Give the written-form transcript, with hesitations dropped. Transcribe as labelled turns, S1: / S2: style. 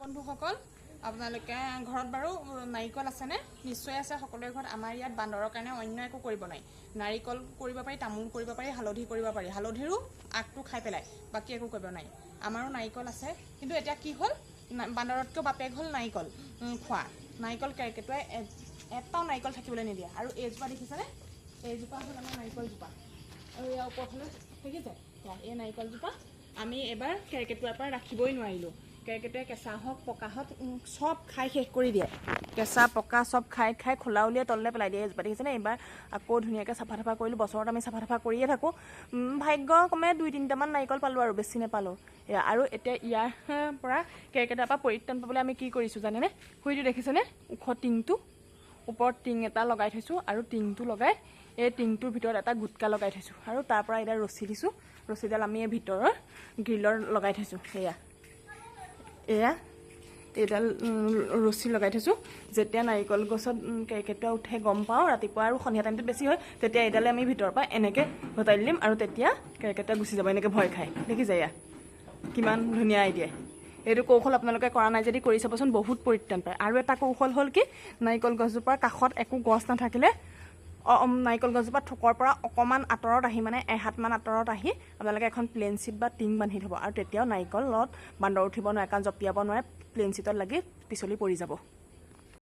S1: বন্ধুসকল আপোনালোকে ঘৰত বাৰু নাৰিকল আছেনে নিশ্চয় আছে সকলোৰে ঘৰত আমাৰ ইয়াত বান্দৰৰ কাৰণে অন্য একো কৰিব নাই নাৰিকল কৰিব পাৰি তামোল কৰিব পাৰি হালধি কৰিব পাৰি হালধিৰো আগটো খাই পেলাই বাকি একো কৰিব নাই আমাৰো নাৰিকল আছে কিন্তু এতিয়া কি হ'ল বান্দৰতকৈ বাপেক হ'ল নাৰিকল খোৱা নাৰিকল কেৰকেটুৱাই এটাও নাৰিকল থাকিবলৈ নিদিয়ে আৰু এইজোপা দেখিছেনে এইজোপা হ'ল আমাৰ নাৰিকলজোপা আৰু ইয়াৰ ওপৰফালে দেখিছে এই নাৰিকলজোপা আমি এবাৰ কেৰকেটুৱাৰ পৰা ৰাখিবই নোৱাৰিলোঁ কেৰকেটুৱাই কেঁচা হওক পকা হওক সব খাই শেষ কৰি দিয়ে কেঁচা পকা সব খাই খাই খোলা উলিয়াই তললৈ পেলাই দিয়ে এজোপা দেখিছেনে এইবাৰ আকৌ ধুনীয়াকৈ চাফা চাফা কৰিলোঁ বছৰত আমি চাফা চাফা কৰিয়ে থাকোঁ ভাগ্য কমে 2-3টামান নাৰিকল পালোঁ আৰু বেছি নাপালোঁ আৰু এতিয়া ইয়াৰ পৰা কেৰকেটুৱাৰ পৰা পৰিত্ৰাণ পাবলৈ আমি কি কৰিছোঁ জানেনে শুইটো দেখিছেনে ওখ টিংটো ওপৰত টিং এটা লগাই থৈছোঁ আৰু টিংটো লগাই এই টিংটোৰ ভিতৰত এটা গুটকা লগাই থৈছোঁ আৰু তাৰ পৰা এতিয়া ৰছী দিছোঁ ৰছীডাল আমি এই ভিতৰৰ গ্ৰিলৰ লগাই থৈছোঁ এয়া এইডাল ৰছী লগাই থৈছোঁ যেতিয়া নাৰিকল গছত কেৰকেটুৱা উঠে গম পাওঁ ৰাতিপুৱা আৰু সন্ধিয়া টাইমটোত বেছি হয় তেতিয়া এইডালে আমি ভিতৰৰ পৰা এনেকৈ ঘটাই দিম আৰু তেতিয়া কেৰকেটুৱা গুচি যাব এনেকৈ ভয় খায় দেখিছে এয়া কিমান ধুনীয়া আইডিয়া এইটো কৌশল আপোনালোকে কৰা নাই যদি কৰি চাবচোন বহুত পৰিত্ৰাণ পায় আৰু এটা কৌশল হ'ল কি নাৰিকল গছজোপাৰ কাষত একো গছ নাথাকিলে নাৰিকল গছজোপা থোকৰ পৰা অকণমান আঁতৰত আহি মানে এহাতমান আঁতৰত আহি আপোনালোকে এখন প্লেন চিট বা টিং বান্ধি থ'ব আৰু তেতিয়াও নাৰিকলত বান্দৰ উঠিব নোৱাৰে কাৰণ জঁপিয়াব নোৱাৰে প্লেন চিটত লাগি পিছলি পৰি যাব